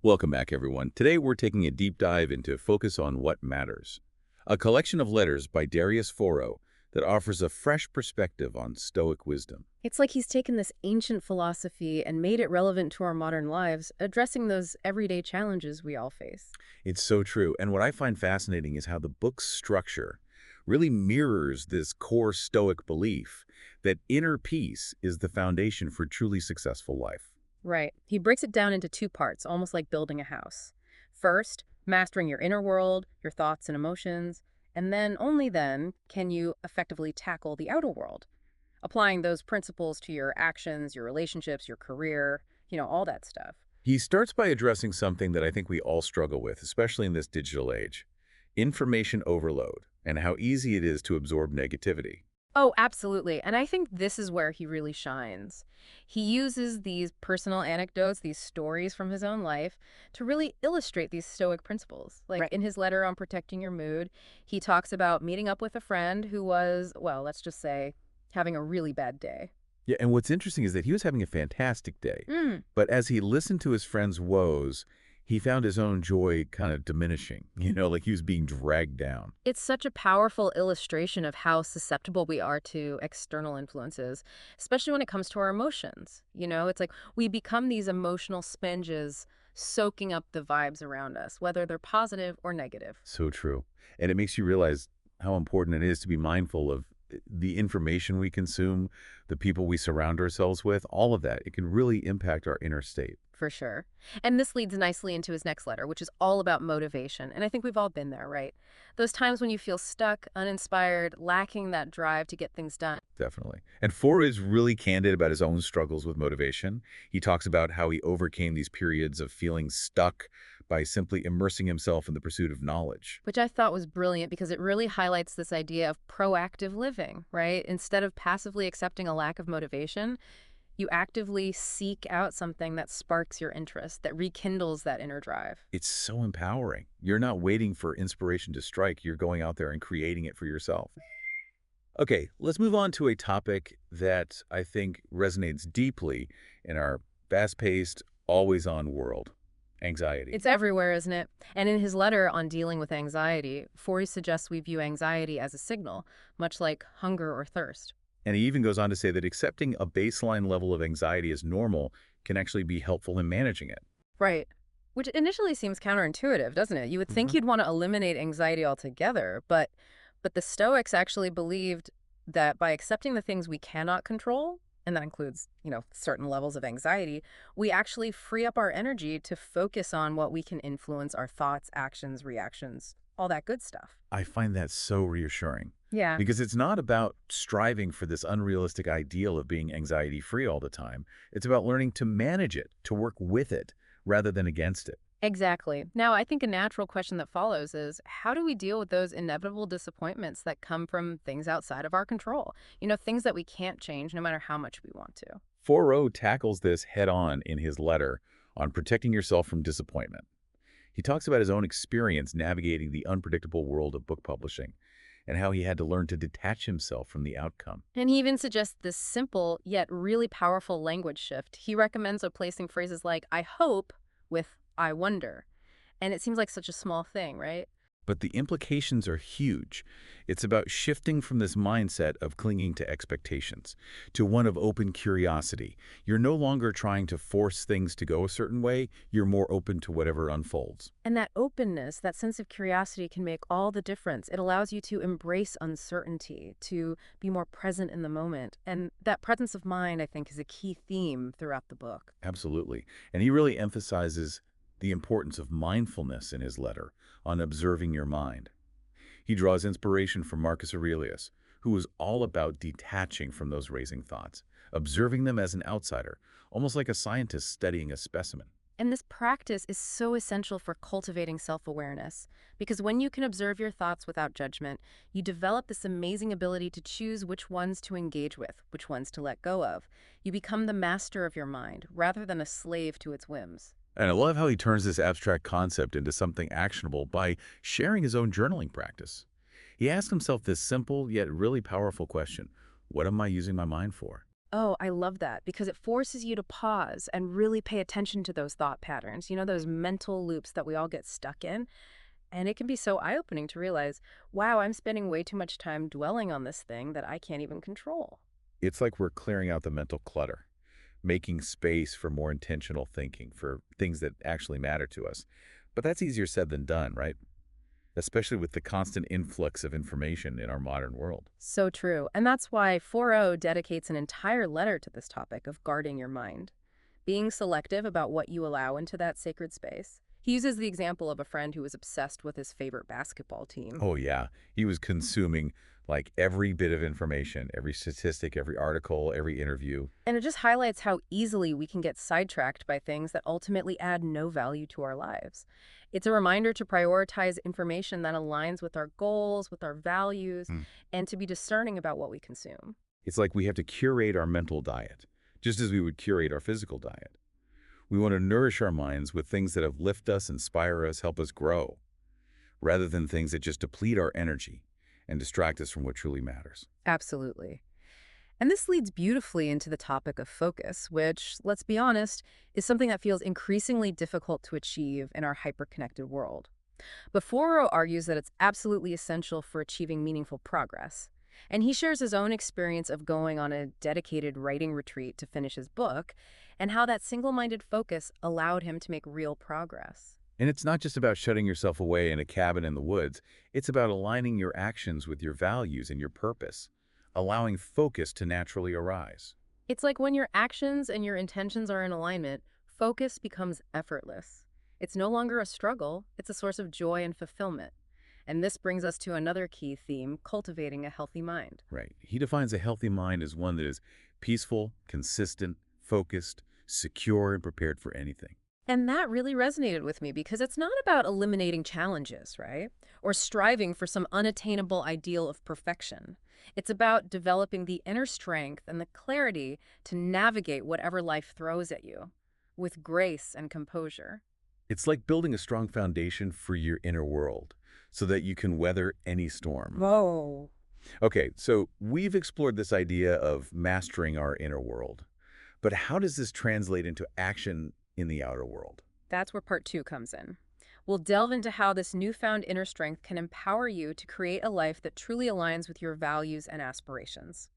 Welcome back, everyone. Today we're taking a deep dive into Focus on What Matters, a collection of letters by Darius Foro that offers a fresh perspective on Stoic wisdom. It's like he's taken this ancient philosophy and made it relevant to our modern lives, addressing those everyday challenges we all face. It's so true, and what I find fascinating is how the book's structure really mirrors this core Stoic belief that inner peace is the foundation for truly successful life. Right. He breaks it down into two parts, almost like building a house. First, mastering your inner world, your thoughts and emotions, and then, only then, can you effectively tackle the outer world, applying those principles to your actions, your relationships, your career, all that stuff. He starts by addressing something that I think we all struggle with, especially in this digital age: information overload and how easy it is to absorb negativity. Oh, absolutely. And I think this is where he really shines. He uses these personal anecdotes, these stories from his own life, to really illustrate these Stoic principles. Like Right. in his letter on protecting your mood, he talks about meeting up with a friend who was, well, let's just say, having a really bad day. Yeah, and what's interesting is that he was having a fantastic day, Mm. but as he listened to his friend's woes, he found his own joy kind of diminishing, like he was being dragged down. It's such a powerful illustration of how susceptible we are to external influences, especially when it comes to our emotions. It's like we become these emotional sponges soaking up the vibes around us, whether they're positive or negative. So true. And it makes you realize how important it is to be mindful of the information we consume, the people we surround ourselves with, all of that. It can really impact our inner state. For sure. And this leads nicely into his next letter, which is all about motivation. And I think we've all been there, right? Those times when you feel stuck, uninspired, lacking that drive to get things done. Definitely. And Four is really candid about his own struggles with motivation. He talks about how he overcame these periods of feeling stuck by simply immersing himself in the pursuit of knowledge. Which I thought was brilliant because it really highlights this idea of proactive living, right? Instead of passively accepting a lack of motivation, you actively seek out something that sparks your interest, that rekindles that inner drive. It's so empowering. You're not waiting for inspiration to strike. You're going out there and creating it for yourself. Okay, let's move on to a topic that I think resonates deeply in our fast-paced, always-on world: anxiety. It's everywhere, isn't it? And in his letter on dealing with anxiety, Forey suggests we view anxiety as a signal, much like hunger or thirst. And he even goes on to say that accepting a baseline level of anxiety as normal can actually be helpful in managing it. Right. Which initially seems counterintuitive, doesn't it? You would think you'd want to eliminate anxiety altogether, but the Stoics actually believed that by accepting the things we cannot control, and that includes, certain levels of anxiety, we actually free up our energy to focus on what we can influence: our thoughts, actions, reactions, all that good stuff. I find that so reassuring Yeah. because it's not about striving for this unrealistic ideal of being anxiety-free all the time. It's about learning to manage it, to work with it, rather than against it. Exactly. Now, I think a natural question that follows is how do we deal with those inevitable disappointments that come from things outside of our control? Things that we can't change no matter how much we want to. Thoreau tackles this head-on in his letter on protecting yourself from disappointment. He talks about his own experience navigating the unpredictable world of book publishing and how he had to learn to detach himself from the outcome. And he even suggests this simple yet really powerful language shift. He recommends replacing phrases like I hope with I wonder. And it seems like such a small thing, right? But the implications are huge. It's about shifting from this mindset of clinging to expectations to one of open curiosity. You're no longer trying to force things to go a certain way. You're more open to whatever unfolds. And that openness, that sense of curiosity can make all the difference. It allows you to embrace uncertainty, to be more present in the moment. And that presence of mind, I think, is a key theme throughout the book. Absolutely. And he really emphasizes the importance of mindfulness in his letter on observing your mind. He draws inspiration from Marcus Aurelius, who was all about detaching from those racing thoughts, observing them as an outsider, almost like a scientist studying a specimen. And this practice is so essential for cultivating self-awareness, because when you can observe your thoughts without judgment, you develop this amazing ability to choose which ones to engage with, which ones to let go of. You become the master of your mind, rather than a slave to its whims. And I love how he turns this abstract concept into something actionable by sharing his own journaling practice. He asks himself this simple yet really powerful question: what am I using my mind for? Oh, I love that because it forces you to pause and really pay attention to those thought patterns, those mental loops that we all get stuck in. And it can be so eye-opening to realize, wow, I'm spending way too much time dwelling on this thing that I can't even control. It's like we're clearing out the mental clutter, making space for more intentional thinking, for things that actually matter to us. But that's easier said than done, right? Especially with the constant influx of information in our modern world. So true. And that's why 4.0 dedicates an entire letter to this topic of guarding your mind, being selective about what you allow into that sacred space. He uses the example of a friend who was obsessed with his favorite basketball team. Oh, yeah. He was consuming like every bit of information, every statistic, every article, every interview. And it just highlights how easily we can get sidetracked by things that ultimately add no value to our lives. It's a reminder to prioritize information that aligns with our goals, with our values, Hmm. and to be discerning about what we consume. It's like we have to curate our mental diet, just as we would curate our physical diet. We want to nourish our minds with things that uplift us, inspire us, help us grow, rather than things that just deplete our energy and distract us from what truly matters. Absolutely. And this leads beautifully into the topic of focus, which, let's be honest, is something that feels increasingly difficult to achieve in our hyperconnected world. But Foro argues that it's absolutely essential for achieving meaningful progress. And he shares his own experience of going on a dedicated writing retreat to finish his book, and how that single-minded focus allowed him to make real progress. And it's not just about shutting yourself away in a cabin in the woods. It's about aligning your actions with your values and your purpose, allowing focus to naturally arise. It's like when your actions and your intentions are in alignment, focus becomes effortless. It's no longer a struggle, it's a source of joy and fulfillment. And this brings us to another key theme, cultivating a healthy mind. Right. He defines a healthy mind as one that is peaceful, consistent, focused, secure, and prepared for anything. And that really resonated with me because it's not about eliminating challenges, right? Or striving for some unattainable ideal of perfection. It's about developing the inner strength and the clarity to navigate whatever life throws at you with grace and composure. It's like building a strong foundation for your inner world so that you can weather any storm. Whoa. Okay, so we've explored this idea of mastering our inner world. But how does this translate into action in the outer world? That's where part two comes in. We'll delve into how this newfound inner strength can empower you to create a life that truly aligns with your values and aspirations.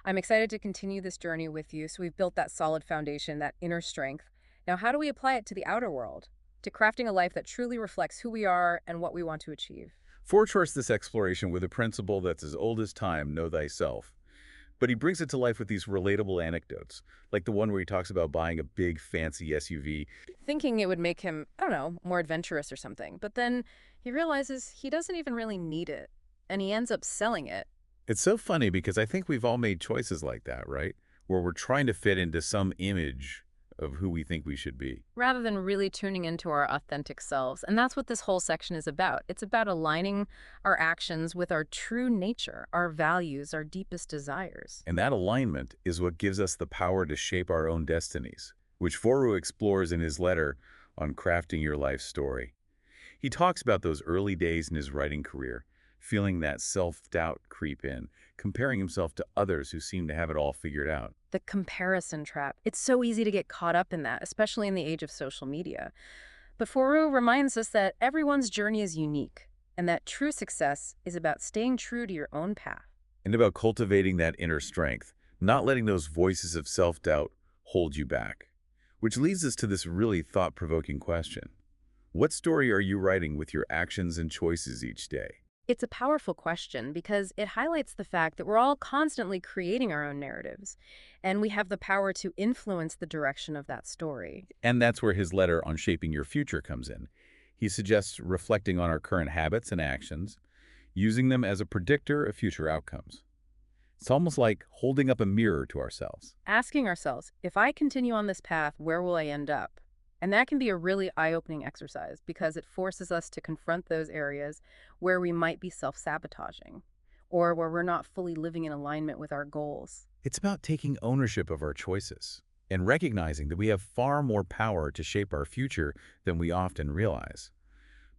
I'm excited to continue this journey with you. So we've built that solid foundation, that inner strength. Now, how do we apply it to the outer world? To crafting a life that truly reflects who we are and what we want to achieve. Ford starts this exploration with a principle that's as old as time, know thyself. But he brings it to life with these relatable anecdotes, like the one where he talks about buying a big, fancy SUV. Thinking it would make him, I don't know, more adventurous or something. But then he realizes he doesn't even really need it. And he ends up selling it. It's so funny because I think we've all made choices like that, right? Where we're trying to fit into some image of who we think we should be. Rather than really tuning into our authentic selves. And that's what this whole section is about. It's about aligning our actions with our true nature, our values, our deepest desires. And that alignment is what gives us the power to shape our own destinies, which Foru explores in his letter on crafting your life story. He talks about those early days in his writing career, feeling that self-doubt creep in, comparing himself to others who seem to have it all figured out. The comparison trap. It's so easy to get caught up in that, especially in the age of social media. But Foru reminds us that everyone's journey is unique, and that true success is about staying true to your own path. And about cultivating that inner strength, not letting those voices of self-doubt hold you back. Which leads us to this really thought-provoking question. What story are you writing with your actions and choices each day? It's a powerful question because it highlights the fact that we're all constantly creating our own narratives, and we have the power to influence the direction of that story. And that's where his letter on shaping your future comes in. He suggests reflecting on our current habits and actions, using them as a predictor of future outcomes. It's almost like holding up a mirror to ourselves. Asking ourselves, if I continue on this path, where will I end up? And that can be a really eye-opening exercise because it forces us to confront those areas where we might be self-sabotaging or where we're not fully living in alignment with our goals. It's about taking ownership of our choices and recognizing that we have far more power to shape our future than we often realize.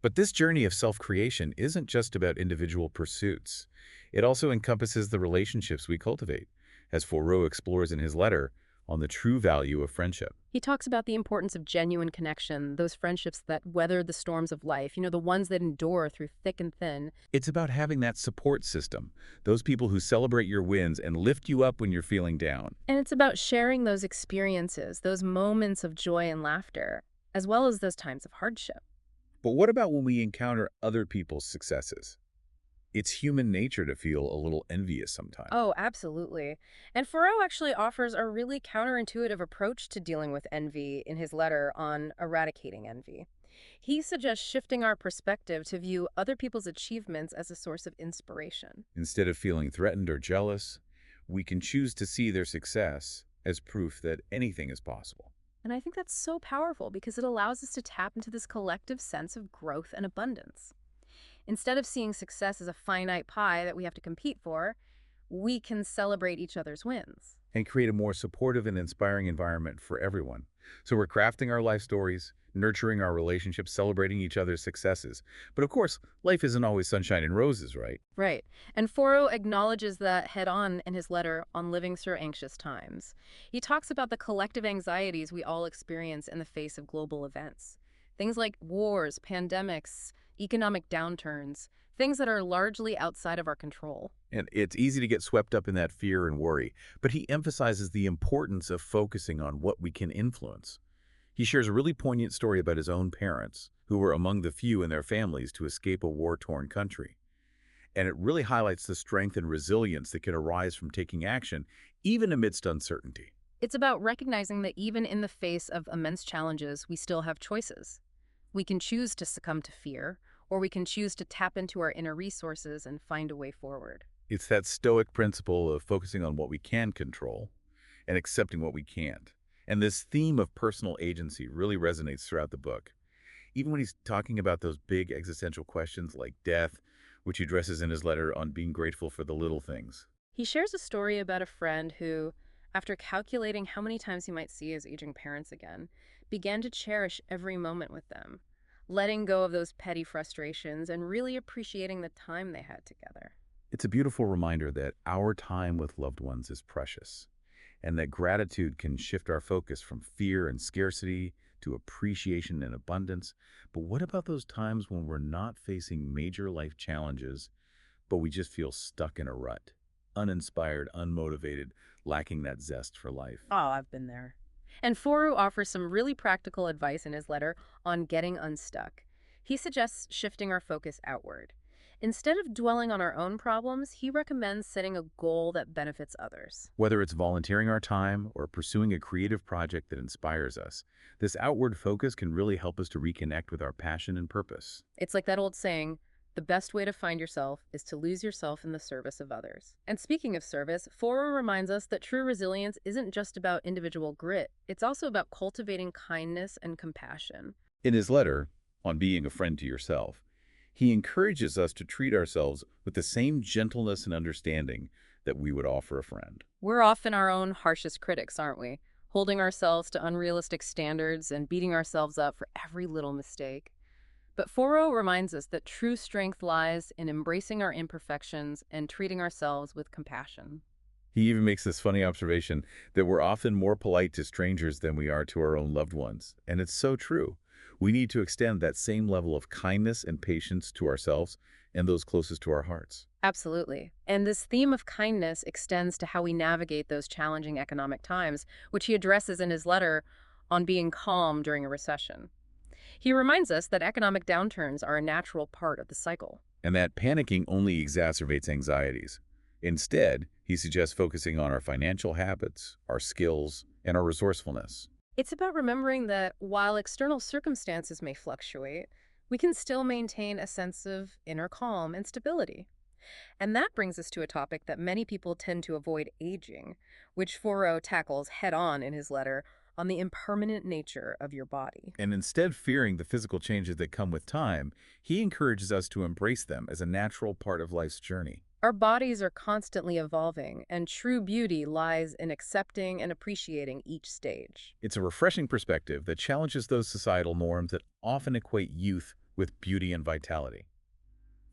But this journey of self-creation isn't just about individual pursuits. It also encompasses the relationships we cultivate as Thoreau explores in his letter on the true value of friendship. He talks about the importance of genuine connection, those friendships that weather the storms of life, the ones that endure through thick and thin. It's about having that support system, those people who celebrate your wins and lift you up when you're feeling down. And it's about sharing those experiences, those moments of joy and laughter, as well as those times of hardship. But what about when we encounter other people's successes? It's human nature to feel a little envious sometimes. Oh, absolutely. And Thoreau actually offers a really counterintuitive approach to dealing with envy in his letter on eradicating envy. He suggests shifting our perspective to view other people's achievements as a source of inspiration. Instead of feeling threatened or jealous, we can choose to see their success as proof that anything is possible. And I think that's so powerful because it allows us to tap into this collective sense of growth and abundance. Instead of seeing success as a finite pie that we have to compete for, we can celebrate each other's wins. And create a more supportive and inspiring environment for everyone. So we're crafting our life stories, nurturing our relationships, celebrating each other's successes. But of course, life isn't always sunshine and roses, right? Right. And Thoreau acknowledges that head on in his letter on living through anxious times. He talks about the collective anxieties we all experience in the face of global events. Things like wars, pandemics, economic downturns, things that are largely outside of our control. And it's easy to get swept up in that fear and worry, but he emphasizes the importance of focusing on what we can influence. He shares a really poignant story about his own parents, who were among the few in their families to escape a war-torn country. And it really highlights the strength and resilience that can arise from taking action, even amidst uncertainty. It's about recognizing that even in the face of immense challenges, we still have choices. We can choose to succumb to fear, or we can choose to tap into our inner resources and find a way forward. It's that Stoic principle of focusing on what we can control and accepting what we can't. And this theme of personal agency really resonates throughout the book. Even when he's talking about those big existential questions like death, which he addresses in his letter on being grateful for the little things. He shares a story about a friend who, after calculating how many times he might see his aging parents again, began to cherish every moment with them, letting go of those petty frustrations and really appreciating the time they had together. It's a beautiful reminder that our time with loved ones is precious, and that gratitude can shift our focus from fear and scarcity to appreciation and abundance. But what about those times when we're not facing major life challenges, but we just feel stuck in a rut, uninspired, unmotivated, lacking that zest for life? Oh, I've been there. And Thoreau offers some really practical advice in his letter on getting unstuck. He suggests shifting our focus outward. Instead of dwelling on our own problems, he recommends setting a goal that benefits others. Whether it's volunteering our time or pursuing a creative project that inspires us, this outward focus can really help us to reconnect with our passion and purpose. It's like that old saying, the best way to find yourself is to lose yourself in the service of others. And speaking of service, Thoreau reminds us that true resilience isn't just about individual grit. It's also about cultivating kindness and compassion. In his letter on being a friend to yourself, he encourages us to treat ourselves with the same gentleness and understanding that we would offer a friend. We're often our own harshest critics, aren't we? Holding ourselves to unrealistic standards and beating ourselves up for every little mistake. But Thoreau reminds us that true strength lies in embracing our imperfections and treating ourselves with compassion. He even makes this funny observation that we're often more polite to strangers than we are to our own loved ones. And it's so true. We need to extend that same level of kindness and patience to ourselves and those closest to our hearts. Absolutely. And this theme of kindness extends to how we navigate those challenging economic times, which he addresses in his letter on being calm during a recession. He reminds us that economic downturns are a natural part of the cycle. And that panicking only exacerbates anxieties. Instead, he suggests focusing on our financial habits, our skills, and our resourcefulness. It's about remembering that while external circumstances may fluctuate, we can still maintain a sense of inner calm and stability. And that brings us to a topic that many people tend to avoid, aging, which Thoreau tackles head-on in his letter on the impermanent nature of your body. And instead fearing the physical changes that come with time, he encourages us to embrace them as a natural part of life's journey. Our bodies are constantly evolving, and true beauty lies in accepting and appreciating each stage. It's a refreshing perspective that challenges those societal norms that often equate youth with beauty and vitality.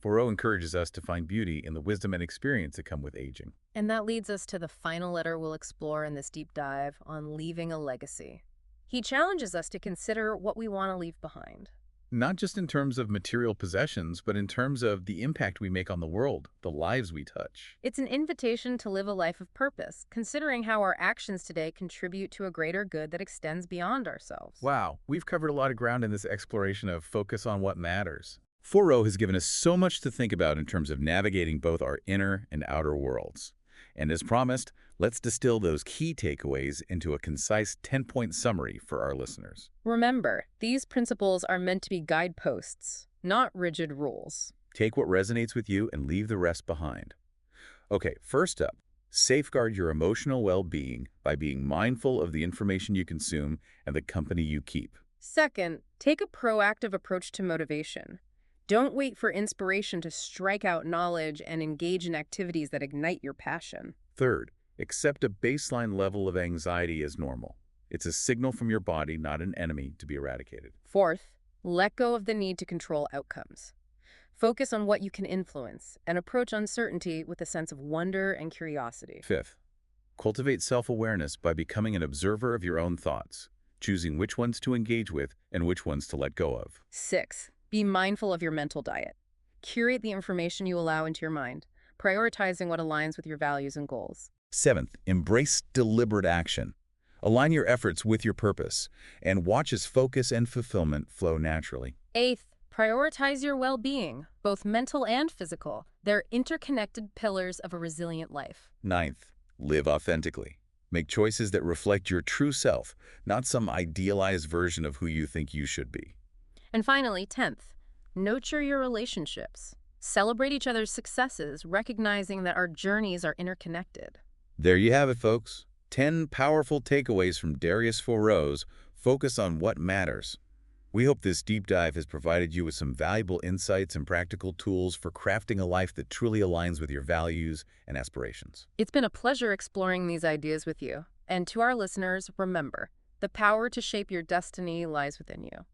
Thoreau encourages us to find beauty in the wisdom and experience that come with aging. And that leads us to the final letter we'll explore in this deep dive on leaving a legacy. He challenges us to consider what we want to leave behind. Not just in terms of material possessions, but in terms of the impact we make on the world, the lives we touch. It's an invitation to live a life of purpose, considering how our actions today contribute to a greater good that extends beyond ourselves. Wow, we've covered a lot of ground in this exploration of focus on what matters. Thoreau has given us so much to think about in terms of navigating both our inner and outer worlds. And as promised, let's distill those key takeaways into a concise 10-point summary for our listeners. Remember, these principles are meant to be guideposts, not rigid rules. Take what resonates with you and leave the rest behind. Okay, first up, safeguard your emotional well-being by being mindful of the information you consume and the company you keep. Second, take a proactive approach to motivation. Don't wait for inspiration to strike out knowledge and engage in activities that ignite your passion. Third, accept a baseline level of anxiety as normal. It's a signal from your body, not an enemy, to be eradicated. Fourth, let go of the need to control outcomes. Focus on what you can influence and approach uncertainty with a sense of wonder and curiosity. Fifth, cultivate self-awareness by becoming an observer of your own thoughts, choosing which ones to engage with and which ones to let go of. Sixth, be mindful of your mental diet. Curate the information you allow into your mind, prioritizing what aligns with your values and goals. Seventh, embrace deliberate action. Align your efforts with your purpose, and watch as focus and fulfillment flow naturally. Eighth, prioritize your well-being, both mental and physical. They're interconnected pillars of a resilient life. Ninth, live authentically. Make choices that reflect your true self, not some idealized version of who you think you should be. And finally, 10th, nurture your relationships. Celebrate each other's successes, recognizing that our journeys are interconnected. There you have it, folks. 10 powerful takeaways from Darius Thoreau's Focus on What Matters. We hope this deep dive has provided you with some valuable insights and practical tools for crafting a life that truly aligns with your values and aspirations. It's been a pleasure exploring these ideas with you. And to our listeners, remember, the power to shape your destiny lies within you.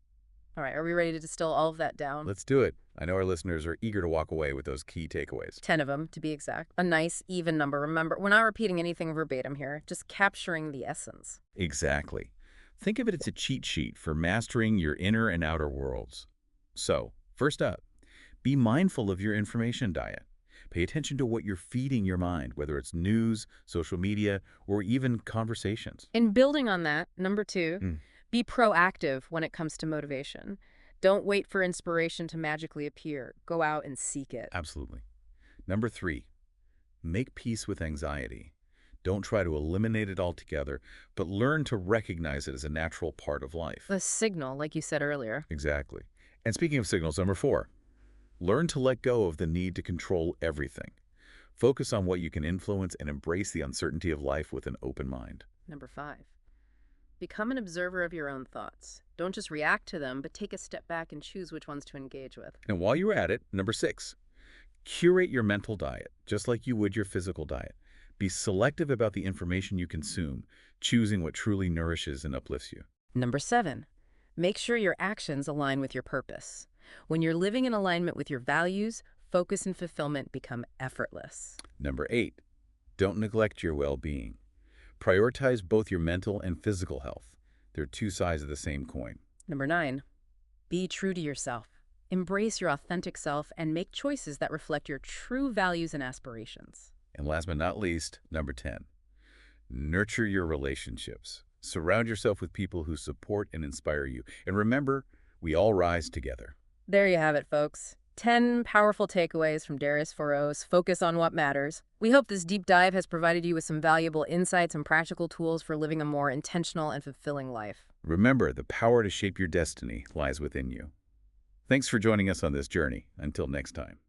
All right, are we ready to distill all of that down? Let's do it. I know our listeners are eager to walk away with those key takeaways. 10 of them, to be exact. A nice, even number. Remember, we're not repeating anything verbatim here, just capturing the essence. Exactly. Think of it as a cheat sheet for mastering your inner and outer worlds. So, first up, be mindful of your information diet. Pay attention to what you're feeding your mind, whether it's news, social media, or even conversations. In building on that, number 2, be proactive when it comes to motivation. Don't wait for inspiration to magically appear. Go out and seek it. Absolutely. Number 3, make peace with anxiety. Don't try to eliminate it altogether, but learn to recognize it as a natural part of life. A signal, like you said earlier. Exactly. And speaking of signals, number 4, learn to let go of the need to control everything. Focus on what you can influence and embrace the uncertainty of life with an open mind. Number 5, become an observer of your own thoughts. Don't just react to them, but take a step back and choose which ones to engage with. And while you're at it, number 6, curate your mental diet, just like you would your physical diet. Be selective about the information you consume, choosing what truly nourishes and uplifts you. Number 7, make sure your actions align with your purpose. When you're living in alignment with your values, focus and fulfillment become effortless. Number 8, don't neglect your well-being. Prioritize both your mental and physical health. They're two sides of the same coin. Number 9, be true to yourself. Embrace your authentic self and make choices that reflect your true values and aspirations. And last but not least, number 10, nurture your relationships. Surround yourself with people who support and inspire you. And remember, we all rise together. There you have it, folks. 10 powerful takeaways from Darius Thoreau's Focus on What Matters. We hope this deep dive has provided you with some valuable insights and practical tools for living a more intentional and fulfilling life. Remember, the power to shape your destiny lies within you. Thanks for joining us on this journey. Until next time.